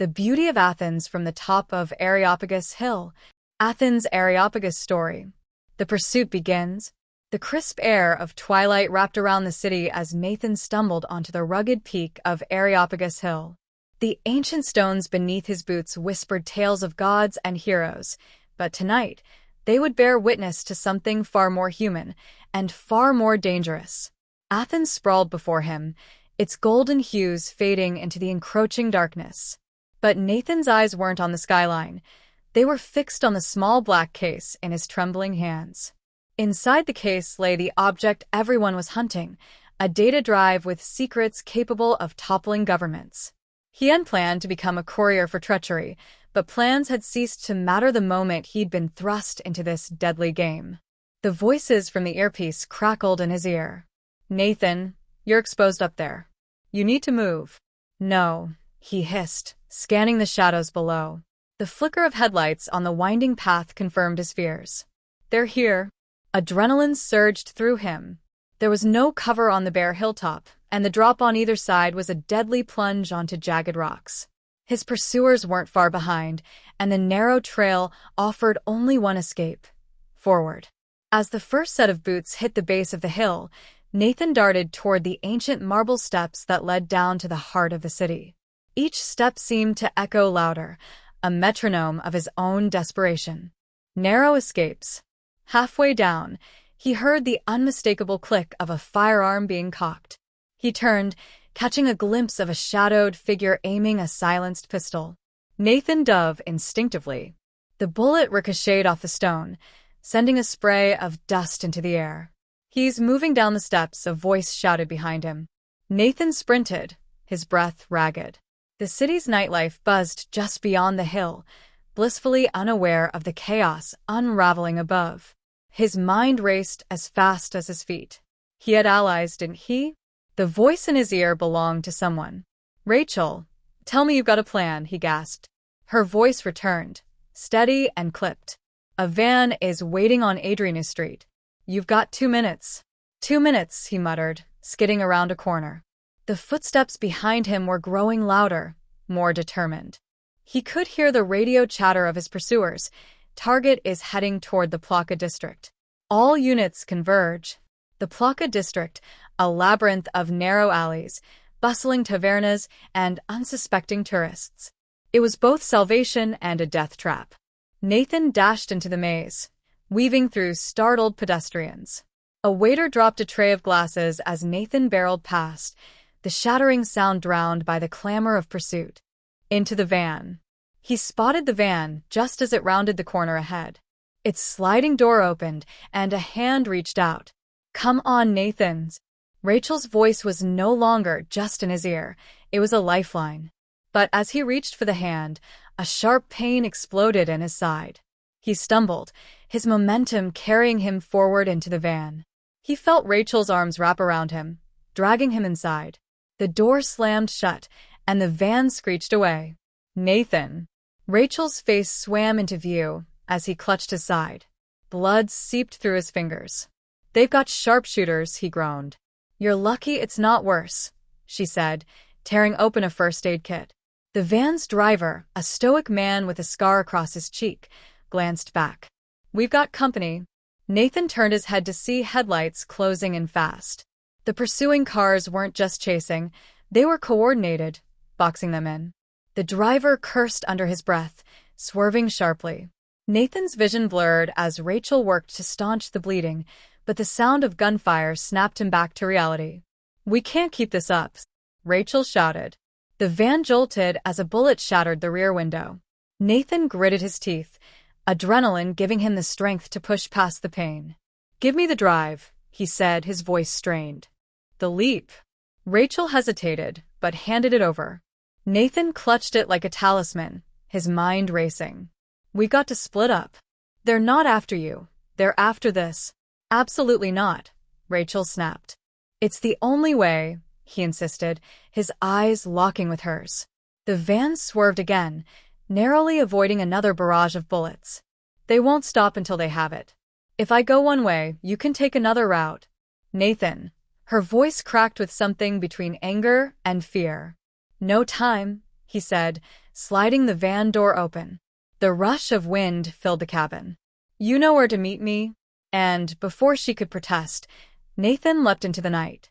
The beauty of Athens from the top of Areopagus Hill. Athens' Areopagus story. The pursuit begins. The crisp air of twilight wrapped around the city as Nathan stumbled onto the rugged peak of Areopagus Hill. The ancient stones beneath his boots whispered tales of gods and heroes, but tonight, they would bear witness to something far more human and far more dangerous. Athens sprawled before him, its golden hues fading into the encroaching darkness. But Nathan's eyes weren't on the skyline. They were fixed on the small black case in his trembling hands. Inside the case lay the object everyone was hunting, a data drive with secrets capable of toppling governments. He had planned to become a courier for treachery, but plans had ceased to matter the moment he'd been thrust into this deadly game. The voices from the earpiece crackled in his ear. "Nathan, you're exposed up there. You need to move." "No," he hissed, scanning the shadows below. The flicker of headlights on the winding path confirmed his fears. "They're here." Adrenaline surged through him. There was no cover on the bare hilltop, and the drop on either side was a deadly plunge onto jagged rocks. His pursuers weren't far behind, and the narrow trail offered only one escape: forward. As the first set of boots hit the base of the hill, Nathan darted toward the ancient marble steps that led down to the heart of the city. Each step seemed to echo louder, a metronome of his own desperation. Narrow escapes. Halfway down, he heard the unmistakable click of a firearm being cocked. He turned, catching a glimpse of a shadowed figure aiming a silenced pistol. Nathan dove instinctively. The bullet ricocheted off the stone, sending a spray of dust into the air. "He's moving down the steps," a voice shouted behind him. Nathan sprinted, his breath ragged. The city's nightlife buzzed just beyond the hill, blissfully unaware of the chaos unraveling above. His mind raced as fast as his feet. He had allies, didn't he? The voice in his ear belonged to someone. "Rachel, tell me you've got a plan," he gasped. Her voice returned, steady and clipped. "A van is waiting on Adriana Street. You've got 2 minutes." 2 minutes, he muttered, skidding around a corner. The footsteps behind him were growing louder, more determined. He could hear the radio chatter of his pursuers. "Target is heading toward the Plaka district. All units converge." The Plaka district, a labyrinth of narrow alleys, bustling tavernas, and unsuspecting tourists. It was both salvation and a death trap. Nathan dashed into the maze, weaving through startled pedestrians. A waiter dropped a tray of glasses as Nathan barreled past, the shattering sound drowned by the clamor of pursuit. Into the van. He spotted the van just as it rounded the corner ahead. Its sliding door opened, and a hand reached out. "Come on, Nathan." Rachel's voice was no longer just in his ear, it was a lifeline. But as he reached for the hand, a sharp pain exploded in his side. He stumbled, his momentum carrying him forward into the van. He felt Rachel's arms wrap around him, dragging him inside. The door slammed shut, and the van screeched away. "Nathan." Rachel's face swam into view as he clutched his side. Blood seeped through his fingers. "They've got sharpshooters," he groaned. "You're lucky it's not worse," she said, tearing open a first aid kit. The van's driver, a stoic man with a scar across his cheek, glanced back. "We've got company." Nathan turned his head to see headlights closing in fast. The pursuing cars weren't just chasing, they were coordinated, boxing them in. The driver cursed under his breath, swerving sharply. Nathan's vision blurred as Rachel worked to staunch the bleeding, but the sound of gunfire snapped him back to reality. "We can't keep this up," Rachel shouted. The van jolted as a bullet shattered the rear window. Nathan gritted his teeth, adrenaline giving him the strength to push past the pain. "Give me the drive," he said, his voice strained. "The leap." Rachel hesitated, but handed it over. Nathan clutched it like a talisman, his mind racing. "We've got to split up." "They're not after you. They're after this." "Absolutely not," Rachel snapped. "It's the only way," he insisted, his eyes locking with hers. The van swerved again, narrowly avoiding another barrage of bullets. "They won't stop until they have it. If I go one way, you can take another route." "Nathan." Her voice cracked with something between anger and fear. "No time," he said, sliding the van door open. The rush of wind filled the cabin. "You know where to meet me." And before she could protest, Nathan leapt into the night.